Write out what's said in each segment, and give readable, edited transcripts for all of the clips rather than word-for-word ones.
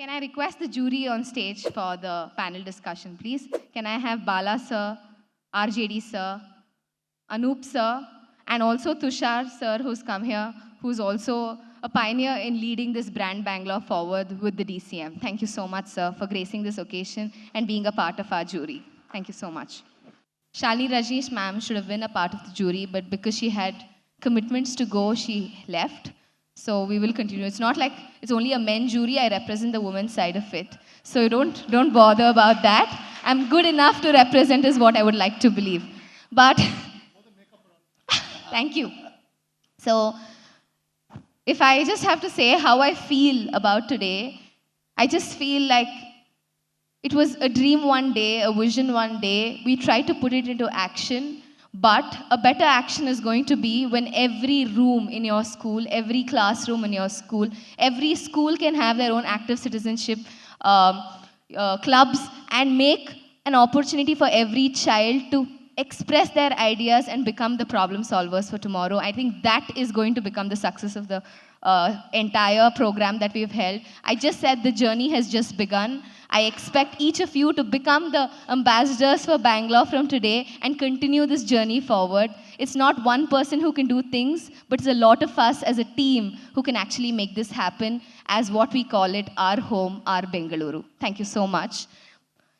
Can I request the jury on stage for the panel discussion, please? Can I have Bala sir, RJD sir, Anup sir, and also Tushar sir, who's come here, who's also a pioneer in leading this brand Bangalore forward with the DCM. Thank you so much, sir, for gracing this occasion and being a part of our jury. Thank you so much. Shalini Rajneesh ma'am should have been a part of the jury, but because she had commitments to go, she left. So we will continue. It's not like it's only a men jury. I represent the women's side of it. So don't bother about that. I'm good enough to represent is what I would like to believe. But thank you. So if I just have to say how I feel about today, I just feel like it was a dream one day, a vision one day. We tried to put it into action. But a better action is going to be when every room in your school, every classroom in your school, every school can have their own active citizenship clubs and make an opportunity for every child to express their ideas and become the problem solvers for tomorrow. I think that is going to become the success of the entire program that we've held. I just said the journey has just begun. I expect each of you to become the ambassadors for Bangalore from today and continue this journey forward. It's not one person who can do things, but it's a lot of us as a team who can actually make this happen as what we call it, our home, our Bengaluru. Thank you so much.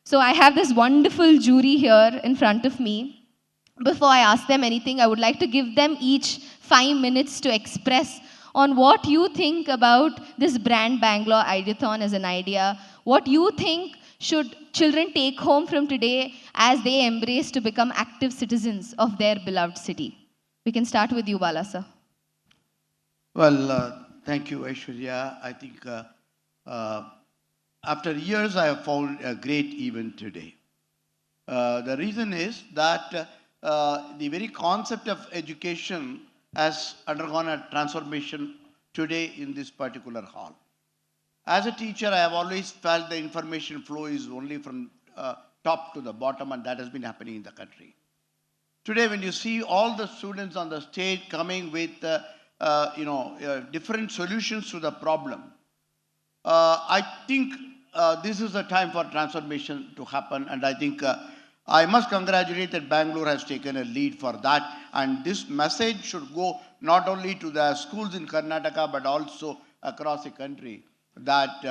So I have this wonderful jury here in front of me. Before I ask them anything, I would like to give them each 5 minutes to express on what you think about this brand Bangalore Ideathon as an idea. What you think should children take home from today as they embrace to become active citizens of their beloved city? We can start with you, Bala sir. Well, thank you, Aishwarya. I think after years, I have found a great event today. The reason is that the very concept of education has undergone a transformation today in this particular hall. As a teacher, I have always felt the information flow is only from top to the bottom, and that has been happening in the country. Today, when you see all the students on the stage coming with different solutions to the problem, I think this is the time for transformation to happen, and I think I must congratulate that Bangalore has taken a lead for that, and this message should go not only to the schools in Karnataka but also across the country, that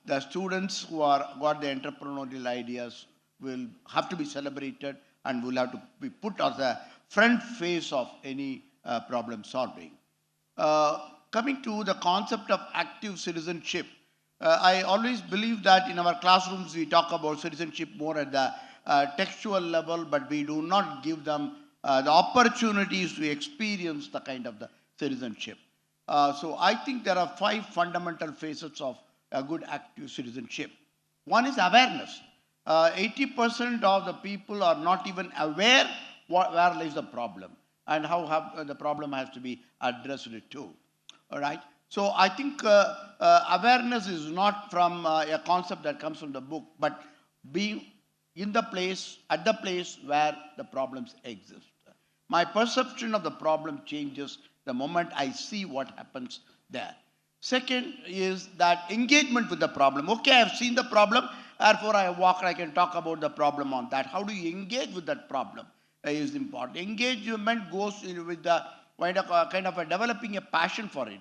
the students who got the entrepreneurial ideas will have to be celebrated and will have to be put as a front face of any problem solving. Coming to the concept of active citizenship, I always believe that in our classrooms we talk about citizenship more at the textual level, but we do not give them the opportunities to experience the kind of the citizenship. So I think there are 5 fundamental facets of a good active citizenship. One is awareness. 80% of the people are not even aware where lies the problem and how the problem has to be addressed too. All right. So I think awareness is not from a concept that comes from the book, but being in the place, at the place where the problems exist. My perception of the problem changes the moment I see what happens there. Second is that engagement with the problem. Okay, I have seen the problem, therefore I can talk about the problem on that. How do you engage with that problem is important. Engagement goes with the kind of a developing a passion for it.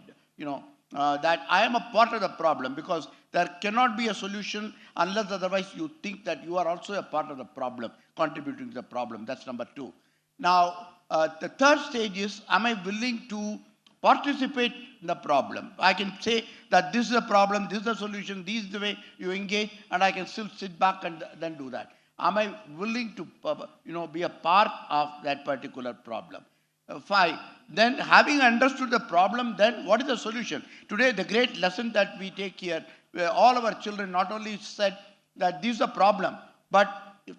That I am a part of the problem, because there cannot be a solution unless otherwise you think that you are also a part of the problem, contributing to the problem. That's number 2. Now, the third stage is, am I willing to participate in the problem? I can say that this is a problem, this is the solution, this is the way you engage, and I can still sit back and then do that. Am I willing to be a part of that particular problem? 5. Then, having understood the problem, then what is the solution? Today, the great lesson that we take here, where all of our children not only said that this is a problem, but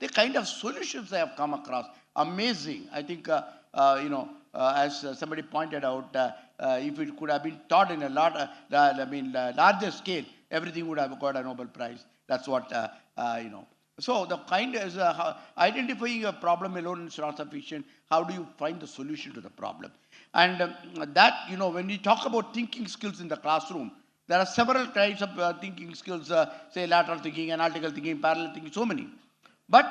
the kind of solutions they have come across, amazing. I think, as somebody pointed out, if it could have been taught in a larger scale, everything would have got a Nobel Prize. That's what, So the kind is identifying a problem alone is not sufficient. How do you find the solution to the problem? And that, when we talk about thinking skills in the classroom, There are several kinds of thinking skills, say lateral thinking, analytical thinking, parallel thinking, so many. But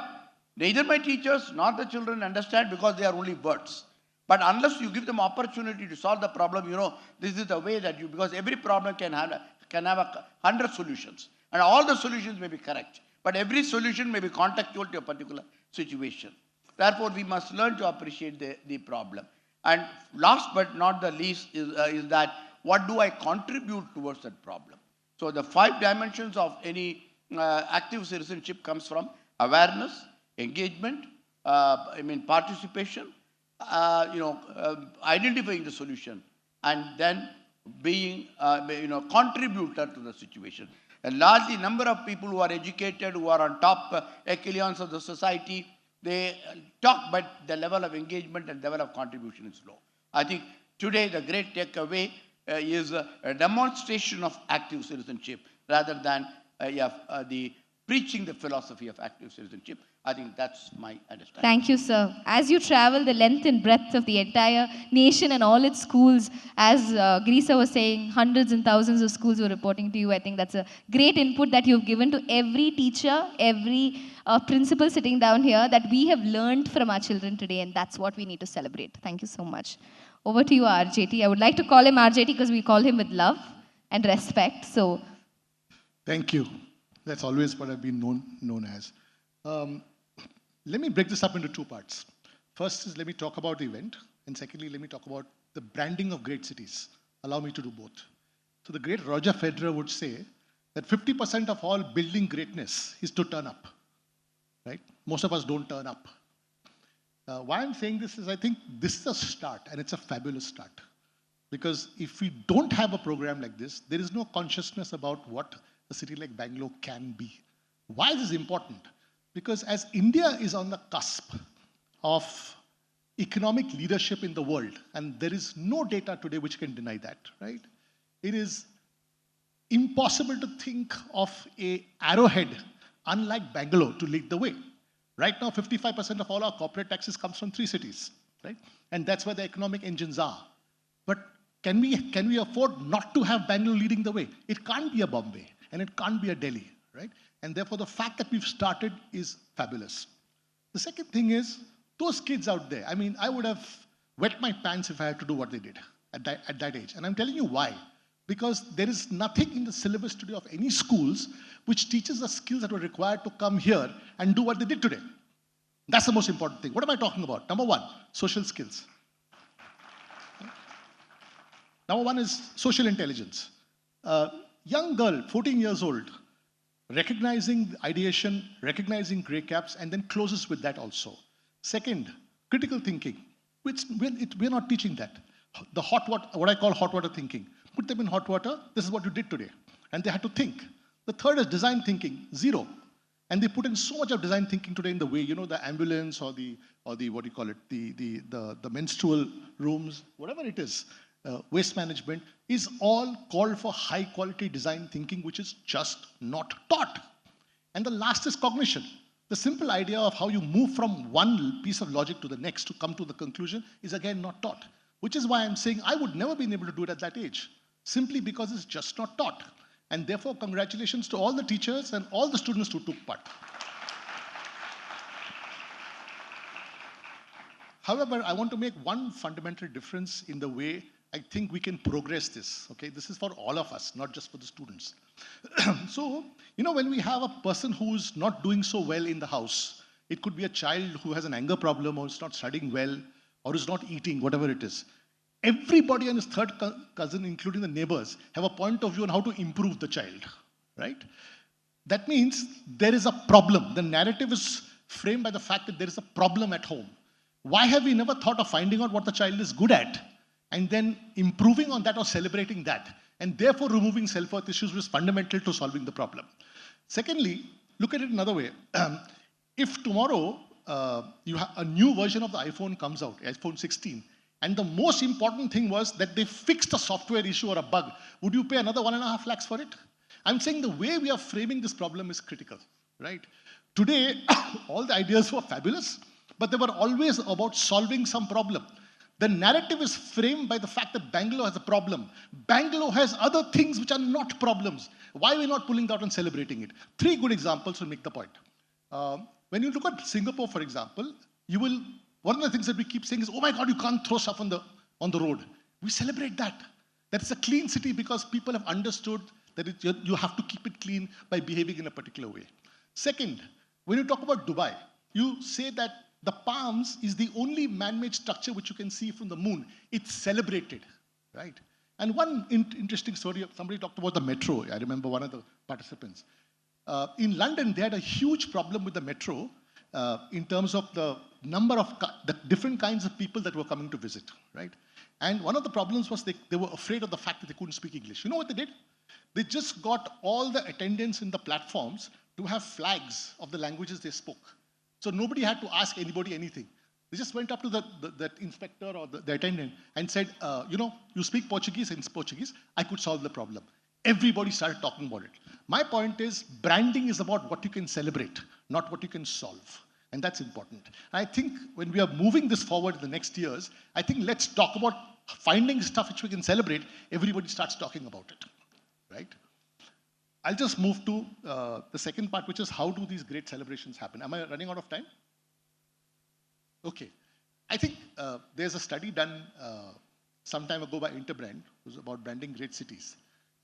neither my teachers nor the children understand because they are only words. But unless you give them opportunity to solve the problem, this is the way that because every problem can have 100 solutions. And all the solutions may be correct. But every solution may be contextual to a particular situation. Therefore, we must learn to appreciate the problem. And last but not the least is that what do I contribute towards that problem? So the 5 dimensions of any active citizenship comes from awareness, engagement, participation, identifying the solution, and then being contributor to the situation. A large number of people who are educated, who are on top echelons of the society, they talk, but the level of engagement and level of contribution is low. I think today the great takeaway is a demonstration of active citizenship rather than the preaching the philosophy of active citizenship. I think that's my understanding. Thank you, sir. As you travel the length and breadth of the entire nation and all its schools, as Grisa was saying, hundreds and thousands of schools were reporting to you. I think that's a great input that you've given to every teacher, every principal sitting down here, that we have learned from our children today, and that's what we need to celebrate. Thank you so much. Over to you, RJT. I would like to call him RJT because we call him with love and respect. So, thank you. That's always what I've been known as. Let me break this up into 2 parts. First is let me talk about the event, and secondly, let me talk about the branding of great cities. Allow me to do both. So the great Roger Federer would say that 50% of all building greatness is to turn up, right? Most of us don't turn up. Why I'm saying this is I think this is a start, and it's a fabulous start. Because if we don't have a program like this, there is no consciousness about what a city like Bangalore can be. Why is this important? Because as India is on the cusp of economic leadership in the world, and there is no data today which can deny that, right? It is impossible to think of a arrowhead, unlike Bangalore, to lead the way. Right now, 55% of all our corporate taxes comes from 3 cities, right? And that's where the economic engines are. But can we afford not to have Bangalore leading the way? It can't be a Bombay, and it can't be a Delhi, right? And therefore, the fact that we've started is fabulous. The second thing is, those kids out there, I would have wet my pants if I had to do what they did at that age. And I'm telling you why. Because there is nothing in the syllabus today of any schools which teaches the skills that were required to come here and do what they did today. That's the most important thing. What am I talking about? Number 1, social skills. Number 1 is social intelligence. Young girl, 14 years old, recognizing ideation, recognizing gray caps, and then closes with that also. Second, critical thinking, which we're not teaching that. The hot water, what I call hot water thinking. Put them in hot water, this is what you did today. And they had to think. The third is design thinking, 0. And they put in so much of design thinking today in the way, the ambulance or the what do you call it, the menstrual rooms, whatever it is, waste management, is all called for high quality design thinking, which is just not taught. And the last is cognition. The simple idea of how you move from one piece of logic to the next to come to the conclusion is again not taught. Which is why I'm saying I would never been able to do it at that age, simply because it's just not taught. And therefore, congratulations to all the teachers and all the students who took part. However, I want to make one fundamental difference in the way I think we can progress this. Okay, this is for all of us, not just for the students. So, when we have a person who's not doing so well in the house, it could be a child who has an anger problem or is not studying well or is not eating, whatever it is. Everybody and his third cousin, including the neighbors, have a point of view on how to improve the child, right? That means there is a problem. The narrative is framed by the fact that there is a problem at home. Why have we never thought of finding out what the child is good at and then improving on that or celebrating that, and therefore removing self-worth issues, which is fundamental to solving the problem? Secondly, look at it another way. If tomorrow a new version of the iPhone comes out, iPhone 16, and the most important thing was that they fixed a software issue or a bug, would you pay another 1.5 lakhs for it? I'm saying the way we are framing this problem is critical, right? Today, all the ideas were fabulous, but they were always about solving some problem. The narrative is framed by the fact that Bangalore has a problem. Bangalore has other things which are not problems. Why are we not pulling out and celebrating it? Three good examples will make the point. When you look at Singapore, for example, one of the things that we keep saying is, oh my God, you can't throw stuff on the road. We celebrate that. That's a clean city because people have understood that you have to keep it clean by behaving in a particular way. Second, when you talk about Dubai, you say that the palms is the only man-made structure which you can see from the moon. It's celebrated, right? And one interesting story, somebody talked about the metro. I remember one of the participants. In London, they had a huge problem with the metro in terms of the number of the different kinds of people that were coming to visit, right? And one of the problems was they were afraid of the fact that they couldn't speak English. You know what they did? They just got all the attendants in the platforms to have flags of the languages they spoke. So nobody had to ask anybody anything. They just went up to the inspector or the attendant and said, you speak Portuguese, and it's Portuguese, I could solve the problem. Everybody started talking about it. My point is, branding is about what you can celebrate, not what you can solve. And that's important. I think when we are moving this forward in the next years, I think let's talk about finding stuff which we can celebrate. Everybody starts talking about it, right? I'll just move to the second part, which is how do these great celebrations happen? Am I running out of time? Okay. I think there's a study done some time ago by Interbrand. It was about branding great cities.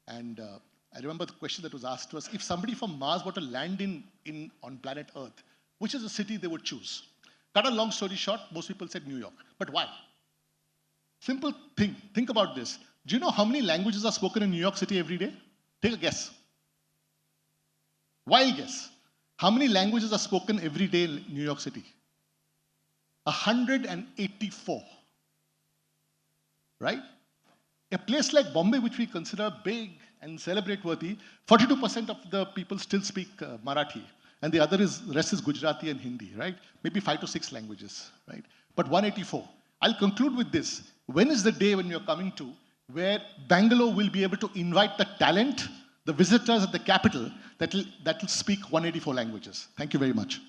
And I remember the question that was asked was, if somebody from Mars were to land on planet Earth, which is a city they would choose? Cut a long story short, most people said New York. But why? Simple thing. Think about this. Do you know how many languages are spoken in New York City every day? Take a guess. Wild guess. How many languages are spoken every day in New York City? 184. Right? A place like Bombay, which we consider big and celebrate worthy, 42% of the people still speak Marathi. And the rest is Gujarati and Hindi, right? Maybe 5 to 6 languages, right? But 184. I'll conclude with this. When is the day when you're coming to where Bangalore will be able to invite the talent, the visitors at the capital that will speak 184 languages? Thank you very much.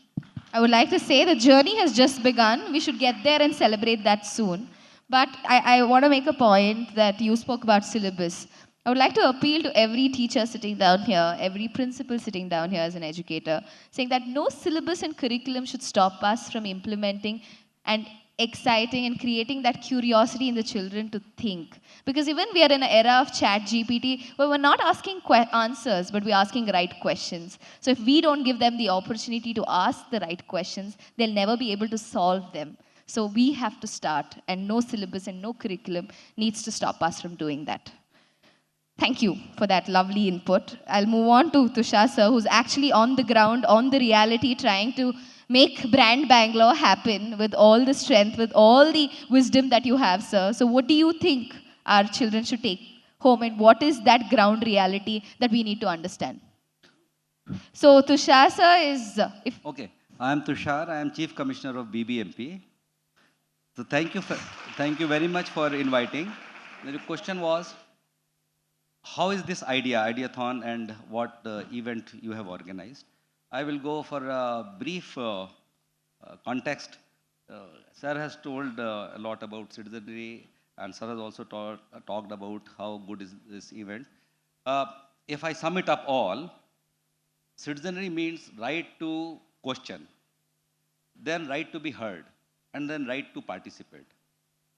I would like to say the journey has just begun. We should get there and celebrate that soon. But I want to make a point that you spoke about syllabus. I would like to appeal to every teacher sitting down here, every principal sitting down here as an educator, saying that no syllabus and curriculum should stop us from implementing and exciting and creating that curiosity in the children to think. Because even we are in an era of chat GPT where we're not asking answers, but we're asking right questions. So if we don't give them the opportunity to ask the right questions, they'll never be able to solve them. So we have to start, and no syllabus and no curriculum needs to stop us from doing that. Thank you for that lovely input. I'll move on to Tushar sir, who's actually on the ground, on the reality, trying to make brand Bangalore happen with all the strength, with all the wisdom that you have, sir. So what do you think our children should take home, and what is that ground reality that we need to understand? So Tushar sir is... Okay, I am Tushar. I am Chief Commissioner of BBMP. So thank you very much for inviting. The question was, how is this Ideathon, and what event you have organized? I will go for a brief context. Sir has told a lot about citizenry, and Sir has also talked about how good is this event. If I sum it up all, citizenry means right to question, then right to be heard, and then right to participate.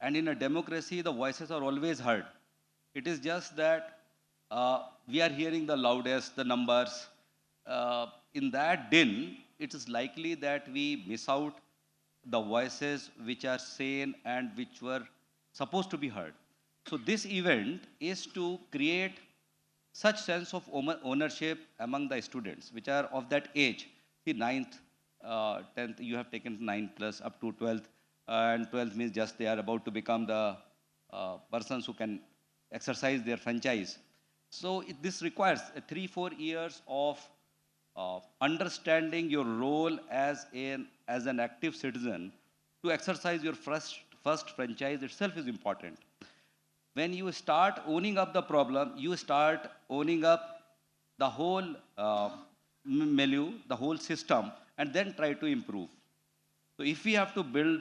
And in a democracy, the voices are always heard. It is just that we are hearing the loudest, the numbers. In that din, it is likely that we miss out the voices which are sane and which were supposed to be heard. So this event is to create such sense of ownership among the students, which are of that age. See, 9th, 10th, you have taken 9 plus up to 12th, and 12th means just they are about to become the persons who can exercise their franchise. So this requires 3-4 years of understanding your role as an active citizen. To exercise your first franchise itself is important. When you start owning up the problem, you start owning up the whole milieu, the whole system, and then try to improve. So if we have to build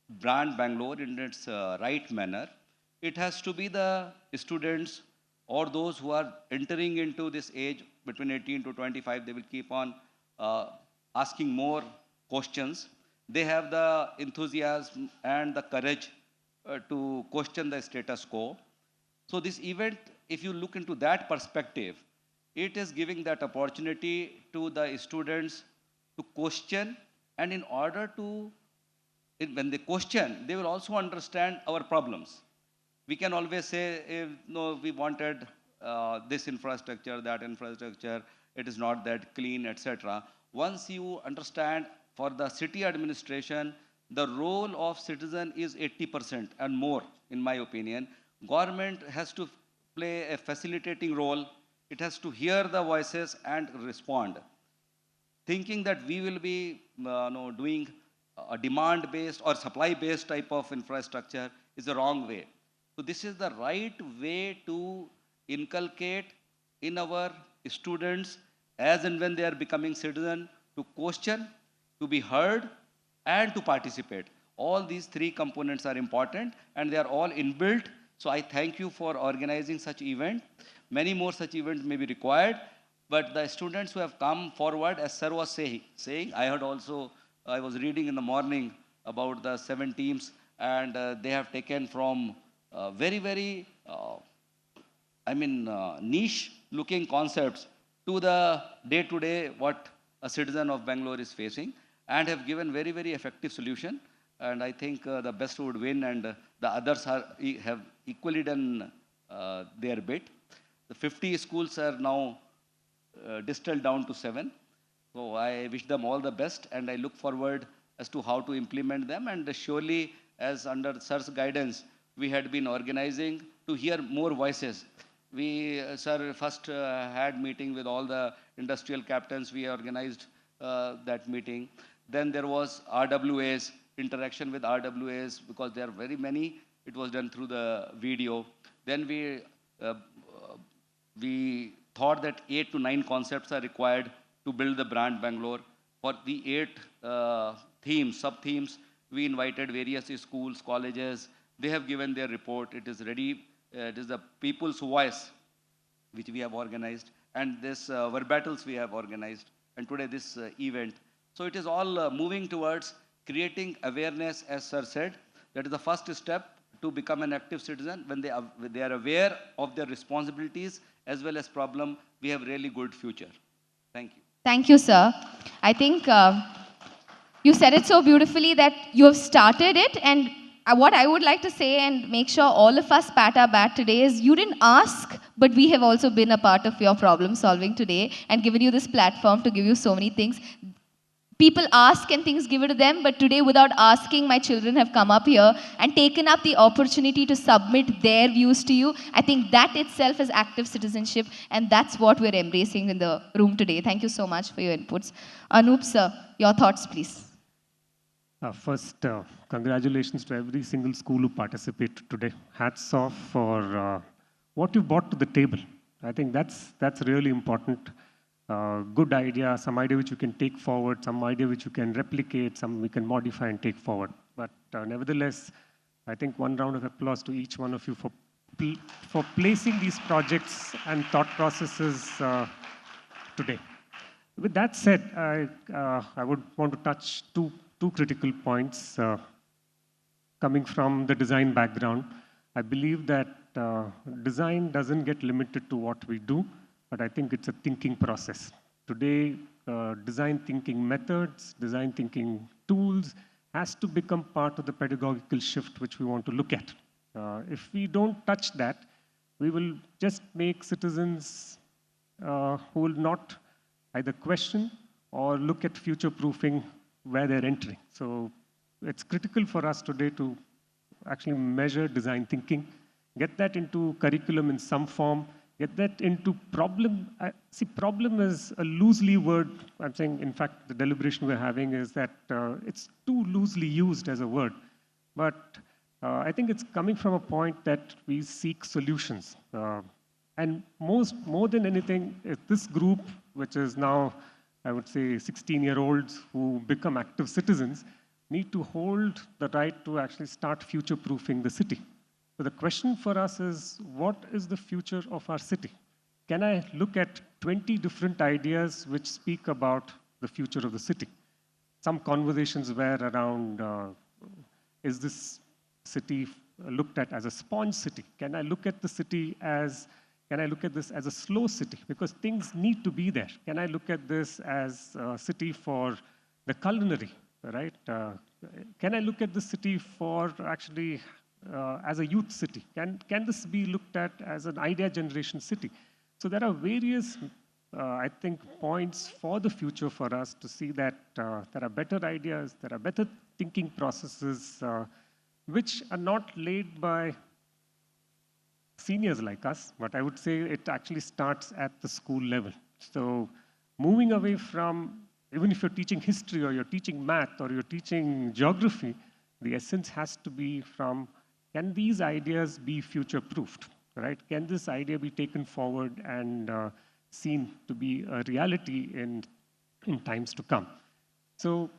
brand Bangalore in its right manner, it has to be the students or those who are entering into this age between 18 to 25. They will keep on asking more questions. They have the enthusiasm and the courage to question the status quo. So this event, if you look into that perspective, it is giving that opportunity to the students to question, and in order to, when they question, they will also understand our problems. We can always say, no, we wanted this infrastructure, that infrastructure, it is not that clean, etc. Once you understand, for the city administration, the role of citizen is 80% and more, in my opinion. Government has to play a facilitating role. It has to hear the voices and respond. Thinking that we will be doing a demand-based or supply-based type of infrastructure is the wrong way. So this is the right way to inculcate in our students as and when they are becoming citizen, to question, to be heard, and to participate. All these three components are important, and they are all inbuilt. So I thank you for organizing such event. Many more such events may be required, but the students who have come forward, as sir was saying, I heard also, I was reading in the morning about the 7 teams, and they have taken from very, very, niche looking concepts to the day-to-day what a citizen of Bangalore is facing, and have given very, very effective solution. And I think the best would win, and the others have equally done their bit. The 50 schools are now distilled down to 7. So I wish them all the best, and I look forward as to how to implement them. And surely, as under sir's guidance, we had been organizing to hear more voices. We, sir, first had meeting with all the industrial captains. We organized that meeting. Then there was RWAs, interaction with RWAs, because there are very many. It was done through the video. Then we thought that 8 to 9 concepts are required to build the brand Bangalore. For the 8 themes, sub-themes, we invited various schools, colleges. They have given their report. It is ready. It is the people's voice, which we have organized. And this verbattles we have organized. And today this event. So it is all moving towards creating awareness, as sir said. That is the first step to become an active citizen. When they are aware of their responsibilities as well as problem, we have really good future. Thank you. Thank you, sir. I think you said it so beautifully that you have started it, and what I would like to say and make sure all of us pat our back today is you didn't ask, but we have also been a part of your problem solving today and given you this platform to give you so many things. People ask and things given to them, but today without asking, my children have come up here and taken up the opportunity to submit their views to you. I think that itself is active citizenship, and that's what we're embracing in the room today. Thank you so much for your inputs. Anup, sir, your thoughts, please. First, congratulations to every single school who participated today. Hats off for what you brought to the table. I think that's really important. Good idea, some idea which you can take forward, some idea which you can replicate, some we can modify and take forward. But nevertheless, I think one round of applause to each one of you for placing these projects and thought processes today. With that said, I would want to touch two critical points coming from the design background. I believe that design doesn't get limited to what we do, but I think it's a thinking process. Today, design thinking methods, design thinking tools has to become part of the pedagogical shift which we want to look at. If we don't touch that, we will just make citizens who will not either question or look at future-proofing where they're entering. So it's critical for us today to actually measure design thinking, get that into curriculum in some form, get that into problem. See, problem is a loosely word. I'm saying, in fact, the deliberation we're having is that it's too loosely used as a word. But I think it's coming from a point that we seek solutions. And more than anything, this group, which is now, I would say, 16-year-olds who become active citizens, need to hold the right to actually start future-proofing the city. So the question for us is, what is the future of our city? Can I look at 20 different ideas which speak about the future of the city? Some conversations were around, is this city looked at as a sponge city? Can I look at the city as, can I look at this as a slow city? Because things need to be there. Can I look at this as a city for the culinary, right? Can I look at the city for actually as a youth city? Can this be looked at as an idea generation city? So there are various, I think, points for the future for us to see that there are better ideas, there are better thinking processes, which are not laid by seniors like us, but I would say it actually starts at the school level. So moving away from, even if you're teaching history or you're teaching math or you're teaching geography, the essence has to be from, can these ideas be future-proofed, right? Can this idea be taken forward and seen to be a reality in times to come? So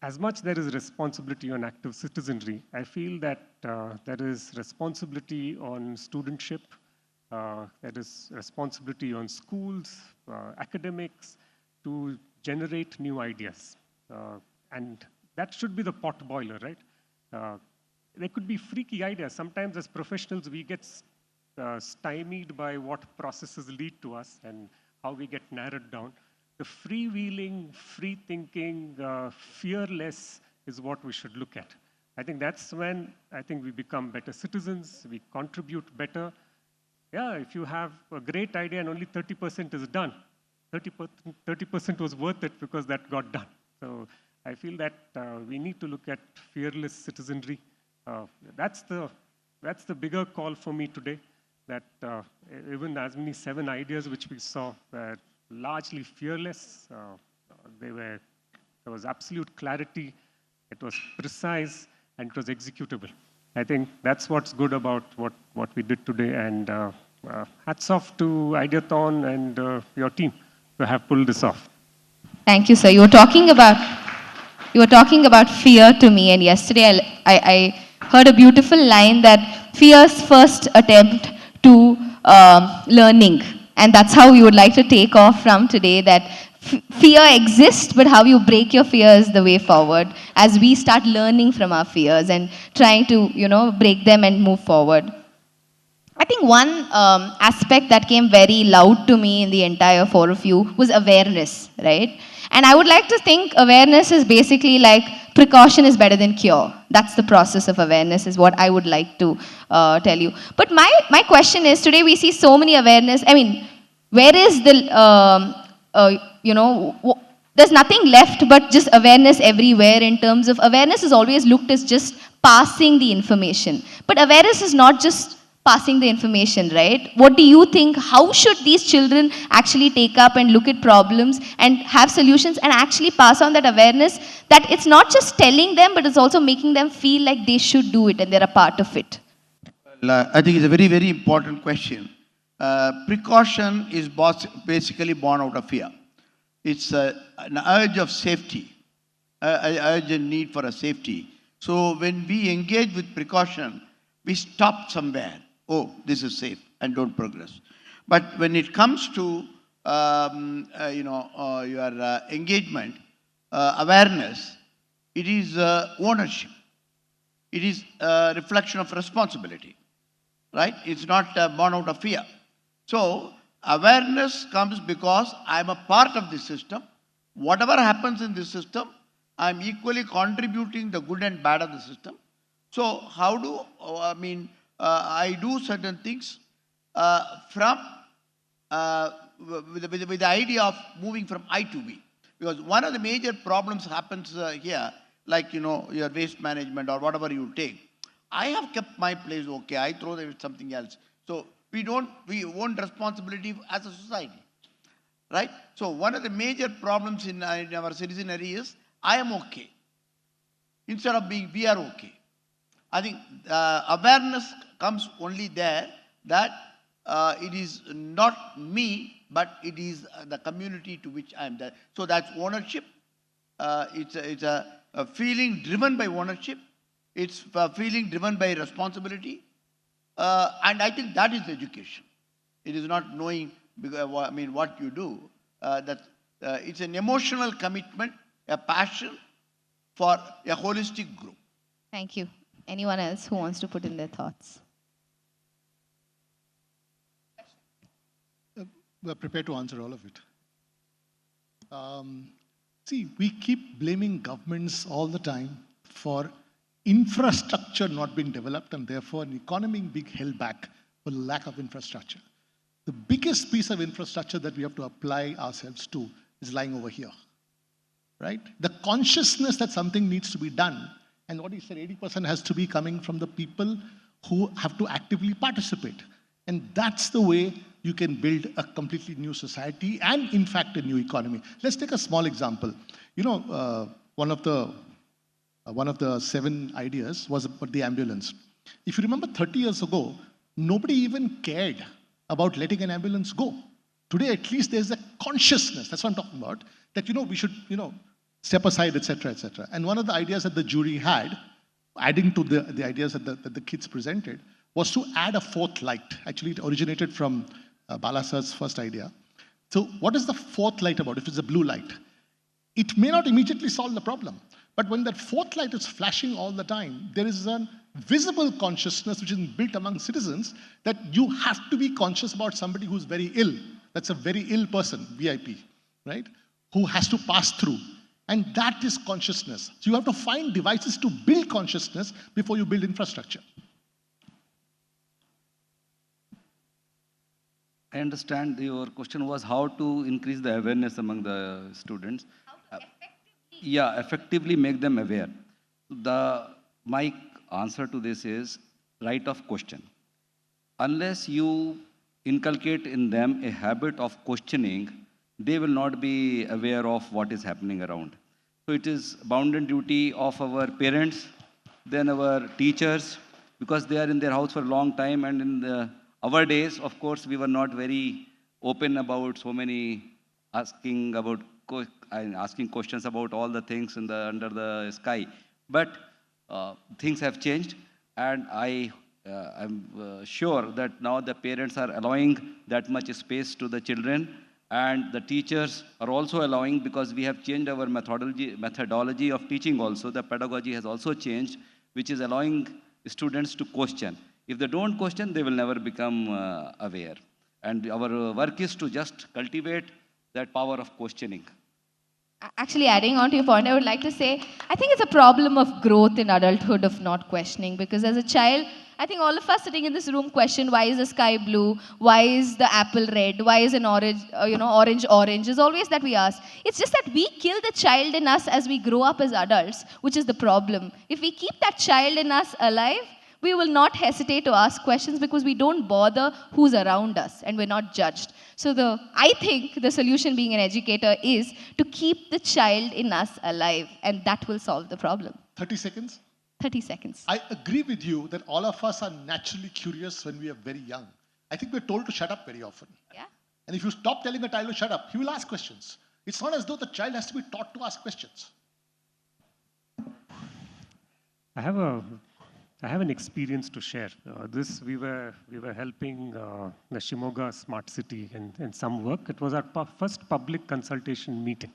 as much there is responsibility on active citizenry, I feel that there is responsibility on studentship, there is responsibility on schools, academics, to generate new ideas. And that should be the pot boiler, right? There could be freaky ideas. Sometimes as professionals, we get stymied by what processes lead to us and how we get narrowed down. The freewheeling, free-thinking, fearless is what we should look at. I think that's when I think we become better citizens, we contribute better. Yeah, if you have a great idea and only 30% is done, 30% was worth it because that got done. So I feel that we need to look at fearless citizenry. That's the bigger call for me today, that even as many 7 ideas which we saw were largely fearless. There was absolute clarity, it was precise, and it was executable. I think that's what's good about what we did today, and hats off to Ideathon and your team to have pulled this off. Thank you, sir. You were talking about fear to me, and yesterday I heard a beautiful line that fear's first attempt to learning. And that's how we would like to take off from today, that fear exists, but how you break your fear is the way forward as we start learning from our fears and trying to, break them and move forward. I think one aspect that came very loud to me in the entire 4 of you was awareness, right? And I would like to think awareness is basically like precaution is better than cure. That's the process of awareness, is what I would like to tell you. But my question is, today we see so many awareness. I mean, where is the, there's nothing left but just awareness everywhere. In terms of awareness is always looked as just passing the information. But awareness is not just passing the information, right? What do you think? How should these children actually take up and look at problems and have solutions and actually pass on that awareness, that it's not just telling them, but it's also making them feel like they should do it and they're a part of it? Well, I think it's a very, very important question. Precaution is basically born out of fear. It's an urge of safety, an urgent need for a safety. So when we engage with precaution, we stop somewhere. Oh, this is safe, and don't progress. But when it comes to your engagement, awareness, it is ownership. It is a reflection of responsibility, right? It's not born out of fear. So awareness comes because I'm a part of the system. Whatever happens in this system, I'm equally contributing the good and bad of the system. So how do, I do certain things with the idea of moving from I to we. Because one of the major problems happens here, like, your waste management or whatever you take. I have kept my place okay, I throw away something else. So we own responsibility as a society, right? So one of the major problems in our citizenry is, I am okay, instead of being, we are okay. I think awareness comes only there, that it is not me, but it is the community to which I am there. So that's ownership. It's a feeling driven by ownership. It's feeling driven by responsibility. And I think that is education. It is not knowing, what you do. It's an emotional commitment, a passion for a holistic group. Thank you. Anyone else who wants to put in their thoughts? We're prepared to answer all of it. See, we keep blaming governments all the time for infrastructure not being developed and therefore an economy being held back for lack of infrastructure. The biggest piece of infrastructure that we have to apply ourselves to is lying over here, right? The consciousness that something needs to be done, and what he said, 80% has to be coming from the people who have to actively participate. And that's the way you can build a completely new society and, in fact, a new economy. Let's take a small example. One of the 7 ideas was about the ambulance. If you remember 30 years ago, nobody even cared about letting an ambulance go. Today, at least there's a consciousness, that's what I'm talking about, that, we should, step aside, etc., etc. And one of the ideas that the jury had, adding to the ideas that the kids presented, was to add a 4th light. Actually, it originated from Balasubramanian's first idea. So what is the 4th light about? If it's a blue light, it may not immediately solve the problem. But when that 4th light is flashing all the time, there is a visible consciousness which is built among citizens that you have to be conscious about somebody who's very ill. That's a very ill person, VIP, right? Who has to pass through. And that is consciousness. So you have to find devices to build consciousness before you build infrastructure. I understand your question was how to increase the awareness among the students. Effectively make them aware. My answer to this is right of question. Unless you inculcate in them a habit of questioning, they will not be aware of what is happening around. So it is bounden duty of our parents, then our teachers, because they are in their house for a long time, and in our days, of course, we were not very open about so many asking questions about all the things under the sky. But things have changed, and I'm sure that now the parents are allowing that much space to the children, and the teachers are also allowing, because we have changed our methodology of teaching also. The pedagogy has also changed, which is allowing students to question. If they don't question, they will never become aware. And our work is to just cultivate that power of questioning. Actually, adding on to your point, I would like to say, I think it's a problem of growth in adulthood of not questioning, because as a child, I think all of us sitting in this room question, why is the sky blue? Why is the apple red? Why is an orange, orange? Is always that we ask. It's just that we kill the child in us as we grow up as adults, which is the problem. If we keep that child in us alive, we will not hesitate to ask questions because we don't bother who's around us and we're not judged. So I think the solution being an educator is to keep the child in us alive, and that will solve the problem. 30 seconds? 30 seconds. I agree with you that all of us are naturally curious when we are very young. I think we're told to shut up very often. Yeah. And if you stop telling a child to shut up, he will ask questions. It's not as though the child has to be taught to ask questions. I have an experience to share. We were helping the Shimoga Smart City in some work. It was our first public consultation meeting.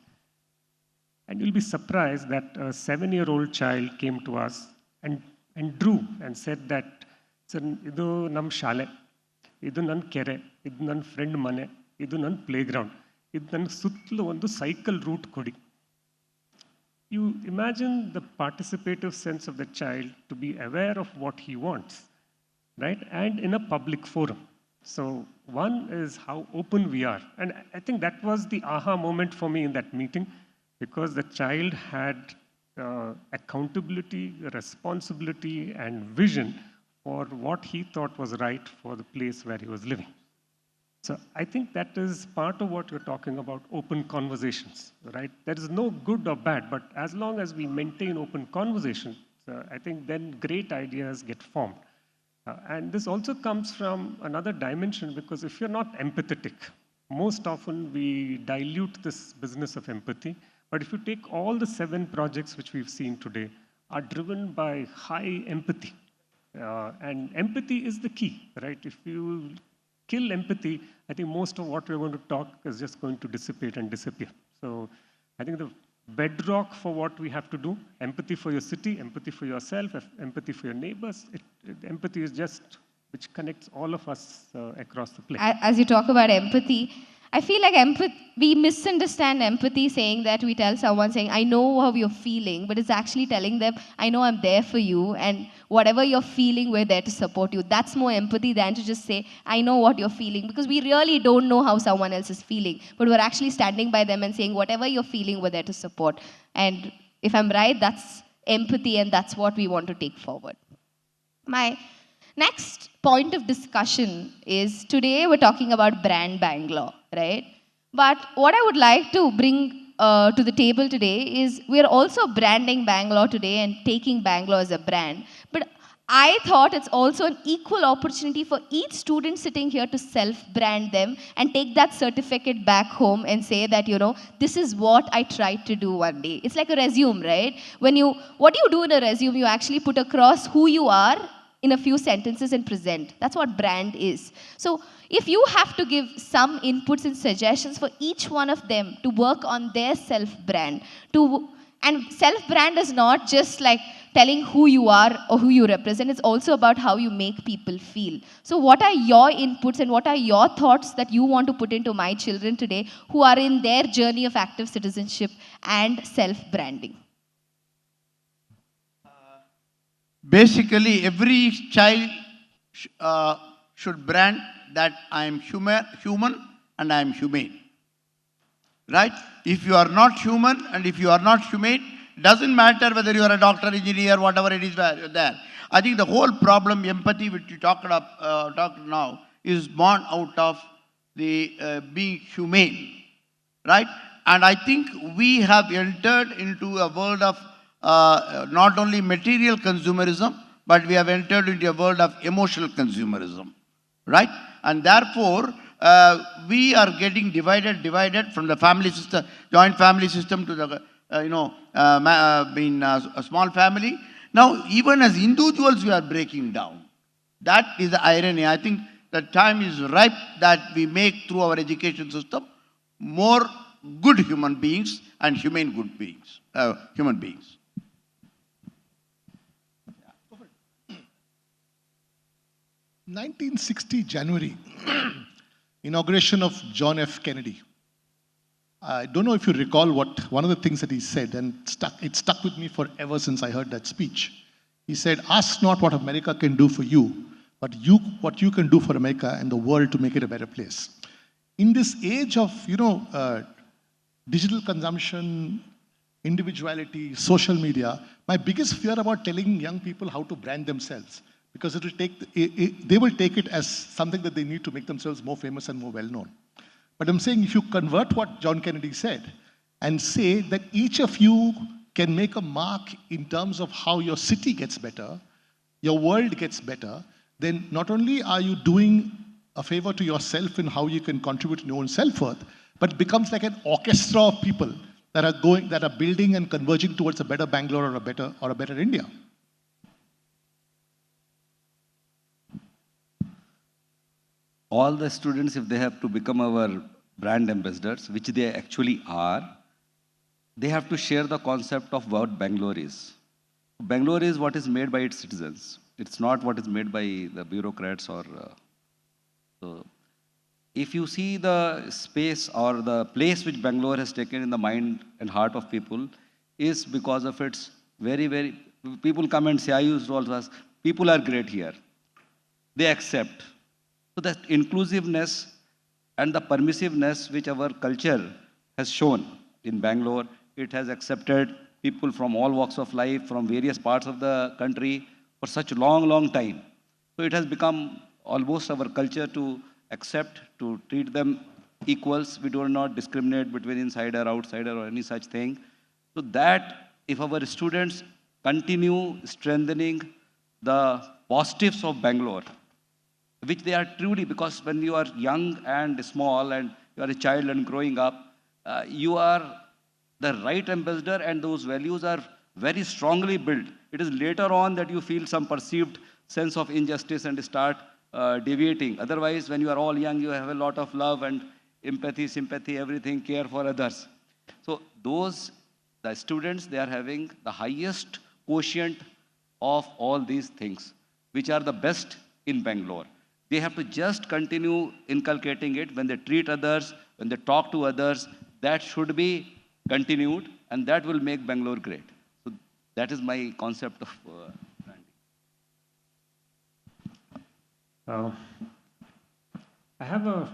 And you'll be surprised that a 7-year-old child came to us and drew and said that, idu nam shale, idu nan kere, idu nan friend mane, idu nan playground, idu nan suttlu ondu cycle route kodi. You imagine the participative sense of the child to be aware of what he wants, right? And in a public forum. So one is how open we are. And I think that was the aha moment for me in that meeting, because the child had accountability, responsibility, and vision for what he thought was right for the place where he was living. So I think that is part of what you're talking about, open conversations, right? There is no good or bad, but as long as we maintain open conversations, I think then great ideas get formed. And this also comes from another dimension, because if you're not empathetic, most often we dilute this business of empathy But if you take all the 7 projects which we've seen today, are driven by high empathy. And empathy is the key, right? If you kill empathy, I think most of what we're going to talk is just going to dissipate and disappear. So I think the bedrock for what we have to do, empathy for your city, empathy for yourself, empathy for your neighbors. Empathy is just which connects all of us across the place. As you talk about empathy, I feel like we misunderstand empathy saying that we tell someone saying, I know how you're feeling, but it's actually telling them, I know I'm there for you, and whatever you're feeling, we're there to support you. That's more empathy than to just say, I know what you're feeling, because we really don't know how someone else is feeling, but we're actually standing by them and saying, whatever you're feeling, we're there to support. And if I'm right, that's empathy, and that's what we want to take forward. My next point of discussion is, today we're talking about brand Bangalore, right? But what I would like to bring to the table today is, we're also branding Bangalore today and taking Bangalore as a brand. But I thought it's also an equal opportunity for each student sitting here to self-brand them and take that certificate back home and say that, this is what I tried to do one day. It's like a resume, right? What do you do in a resume? You actually put across who you are in a few sentences and present. That's what brand is. So if you have to give some inputs and suggestions for each one of them to work on their self-brand, and self-brand is not just like telling who you are or who you represent, it's also about how you make people feel. So what are your inputs and what are your thoughts that you want to put into my children today who are in their journey of active citizenship and self-branding? Basically, every child should brand that I am human and I am humane. Right? If you are not human and if you are not humane, doesn't matter whether you are a doctor, engineer, whatever it is there. I think the whole problem, empathy, which you talked now, is born out of the being humane. Right? And I think we have entered into a world of not only material consumerism, but we have entered into a world of emotional consumerism, right? And therefore, we are getting divided from the family system, joint family system to the, being a small family. Now, even as individuals, we are breaking down. That is the irony. I think the time is ripe that we make through our education system more good human beings and humane human beings. 1960 January, inauguration of John F. Kennedy. I don't know if you recall one of the things that he said, and it stuck with me forever since I heard that speech. He said, ask not what America can do for you, but what you can do for America and the world to make it a better place. In this age of, digital consumption, individuality, social media, my biggest fear about telling young people how to brand themselves, because they will take it as something that they need to make themselves more famous and more well-known. But I'm saying, if you convert what John Kennedy said and say that each of you can make a mark in terms of how your city gets better, your world gets better, then not only are you doing a favor to yourself in how you can contribute to your own self-worth, but it becomes like an orchestra of people that are building and converging towards a better Bangalore or a better India. All the students, if they have to become our brand ambassadors, which they actually are, they have to share the concept of what Bangalore is. Bangalore is what is made by its citizens. It's not what is made by the bureaucrats or... So if you see the space or the place which Bangalore has taken in the mind and heart of people is because of its very... People come and say, I used to also ask, people are great here. They accept. So that inclusiveness and the permissiveness which our culture has shown in Bangalore, it has accepted people from all walks of life, from various parts of the country for such a long time. So it has become almost our culture to accept, to treat them equals. We do not discriminate between insider, outsider, or any such thing. So that if our students continue strengthening the positives of Bangalore, which they are truly, because when you are young and small and you are a child and growing up, you are the right ambassador and those values are very strongly built, it is later on that you feel some perceived sense of injustice and start deviating. Otherwise, when you are all young, you have a lot of love and empathy, sympathy, everything, care for others. So the students, they are having the highest quotient of all these things, which are the best in Bangalore. They have to just continue inculcating it when they treat others, when they talk to others. That should be continued, and that will make Bangalore great. So that is my concept of branding. I have a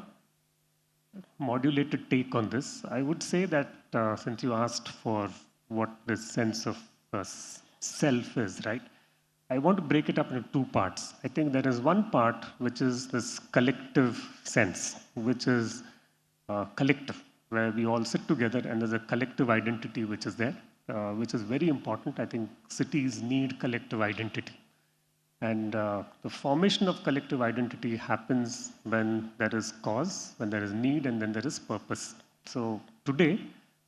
modulated take on this. I would say that since you asked for what this sense of self is, right? I want to break it up into two parts. I think there is one part which is this collective sense, which is collective, where we all sit together and there's a collective identity which is there, which is very important. I think cities need collective identity. And the formation of collective identity happens when there is cause, when there is need, and then there is purpose. So today,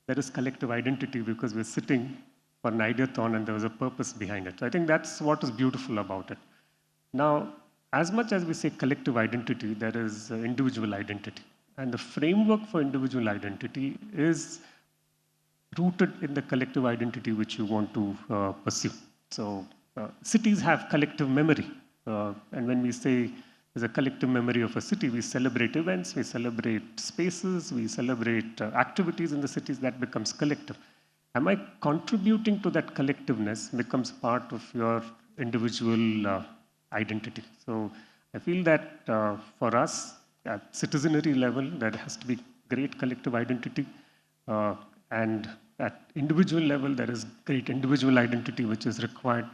there is collective identity because we're sitting for an ideathon and there was a purpose behind it. So I think that's what is beautiful about it. Now, as much as we say collective identity, there is individual identity. And the framework for individual identity is rooted in the collective identity which you want to pursue. So cities have collective memory. And when we say there's a collective memory of a city, we celebrate events, we celebrate spaces, we celebrate activities in the cities that becomes collective. Am I contributing to that collectiveness becomes part of your individual identity. So I feel that for us, at citizenry level, there has to be great collective identity. And at individual level, there is great individual identity which is required.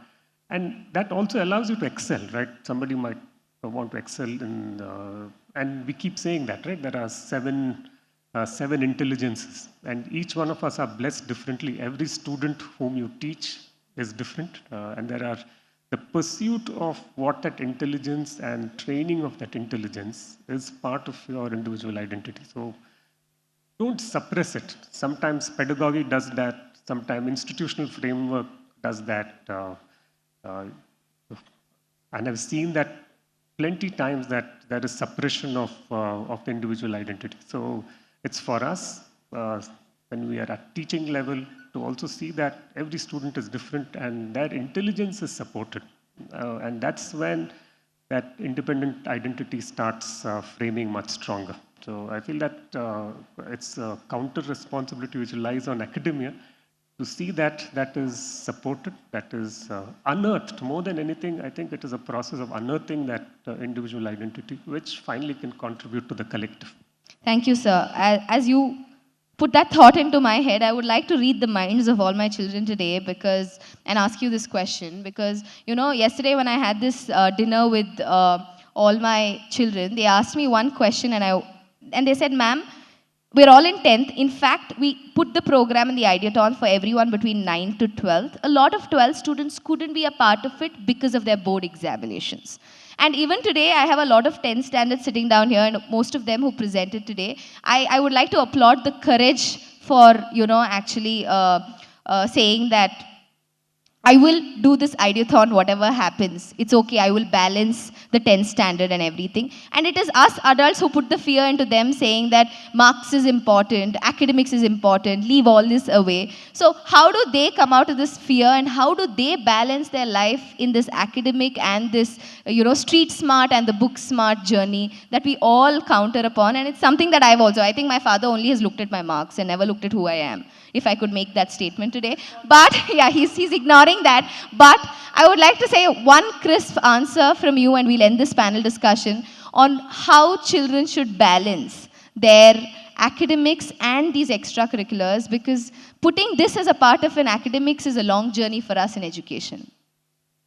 And that also allows you to excel, right? Somebody might want to excel in, and we keep saying that, right? There are seven intelligences, and each one of us are blessed differently. Every student whom you teach is different, and there are the pursuit of what that intelligence and training of that intelligence is part of your individual identity. So don't suppress it. Sometimes pedagogy does that. Sometimes institutional framework does that. And I've seen that plenty times that there is suppression of the individual identity. So it's for us, when we are at teaching level, to also see that every student is different and their intelligence is supported. And that's when that independent identity starts framing much stronger. So I feel that it's a counter responsibility which lies on academia to see that that is supported, that is unearthed. More than anything, I think it is a process of unearthing that individual identity, which finally can contribute to the collective. Thank you, sir. As you put that thought into my head, I would like to read the minds of all my children today and ask you this question. Because, yesterday when I had this dinner with all my children, they asked me one question and they said, ma'am, we're all in 10th. In fact, we put the program in the Ideathon for everyone between 9th to 12th. A lot of 12th students couldn't be a part of it because of their board examinations. And even today, I have a lot of 10th standards sitting down here, and most of them who presented today. I would like to applaud the courage for, actually saying that I will do this Ideathon, whatever happens. It's okay, I will balance the 10th standard and everything. And it is us adults who put the fear into them, saying that marks is important, academics is important, leave all this away. So how do they come out of this fear, and how do they balance their life in this academic and this, street smart and the book smart journey that we all counter upon? And it's something that I think my father only has looked at my marks and never looked at who I am, if I could make that statement today. But yeah, he's ignoring that. But I would like to say one crisp answer from you, and we'll end this panel discussion on how children should balance their academics and these extracurriculars, because putting this as a part of an academics is a long journey for us in education.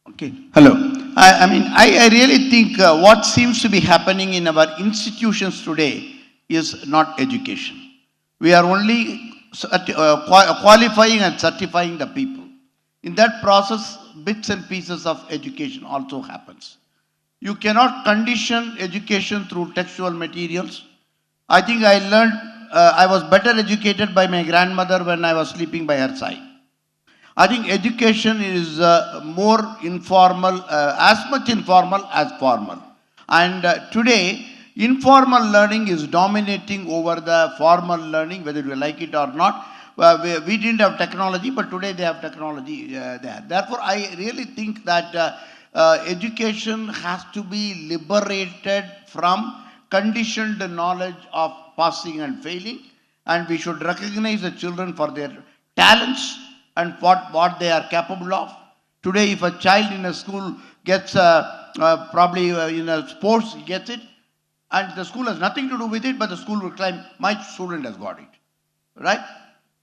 Okay, hello. I really think what seems to be happening in our institutions today is not education. We are only qualifying and certifying the people. In that process, bits and pieces of education also happens. You cannot condition education through textual materials. I think I learned I was better educated by my grandmother when I was sleeping by her side. I think education is more informal, as much informal as formal. And today, informal learning is dominating over the formal learning, whether you like it or not. We didn't have technology, but today they have technology there. Therefore, I really think that education has to be liberated from conditioned knowledge of passing and failing, and we should recognize the children for their talents and what they are capable of. Today, if a child in a school gets probably in a sports, he gets it, and the school has nothing to do with it, but the school will claim, my student has got it, right?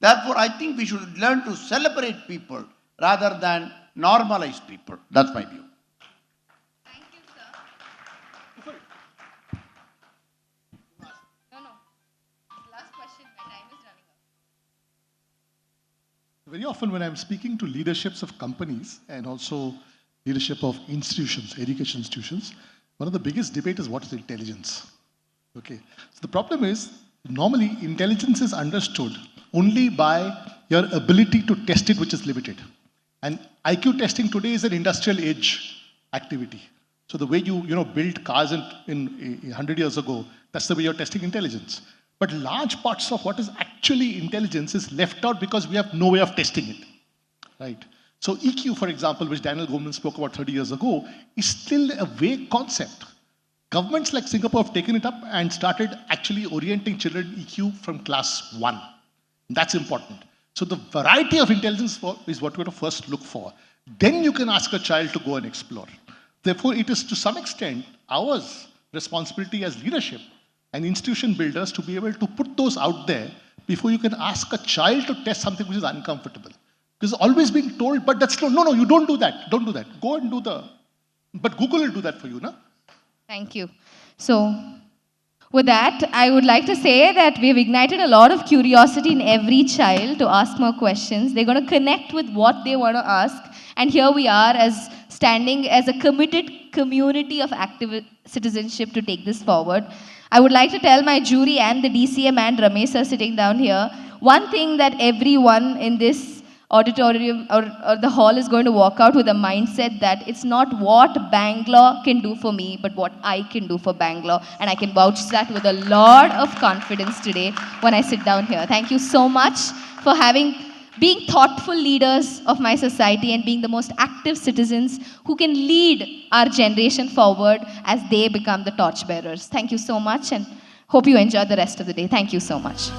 Therefore, I think we should learn to celebrate people rather than normalize people. That's my view. Thank you, sir. No. Last question. My time is running out. Very often when I'm speaking to leaderships of companies and also leadership of institutions, education institutions, one of the biggest debate is what is intelligence. Okay. So the problem is, normally intelligence is understood only by your ability to test it, which is limited. And IQ testing today is an industrial age activity. So the way you build cars in 100 years ago, that's the way you're testing intelligence. But large parts of what is actually intelligence is left out because we have no way of testing it, right? So EQ, for example, which Daniel Goleman spoke about 30 years ago, is still a vague concept. Governments like Singapore have taken it up and started actually orienting children EQ from class 1. That's important. So the variety of intelligence is what we're to first look for. Then you can ask a child to go and explore. Therefore, it is to some extent our responsibility as leadership and institution builders to be able to put those out there before you can ask a child to test something which is uncomfortable. Because always being told, but that's no, you don't do that. Don't do that. Go and do but Google will do that for you, no? Thank you. So, with that, I would like to say that we've ignited a lot of curiosity in every child to ask more questions. They're going to connect with what they want to ask. And here we are as standing as a committed community of active citizenship to take this forward. I would like to tell my jury and the DCM and Ramesh are sitting down here, one thing that everyone in this auditorium or the hall is going to walk out with a mindset that it's not what Bangalore can do for me, but what I can do for Bangalore. And I can vouch that with a lot of confidence today when I sit down here. Thank you so much for being thoughtful leaders of my society and being the most active citizens who can lead our generation forward as they become the torchbearers. Thank you so much and hope you enjoy the rest of the day. Thank you so much.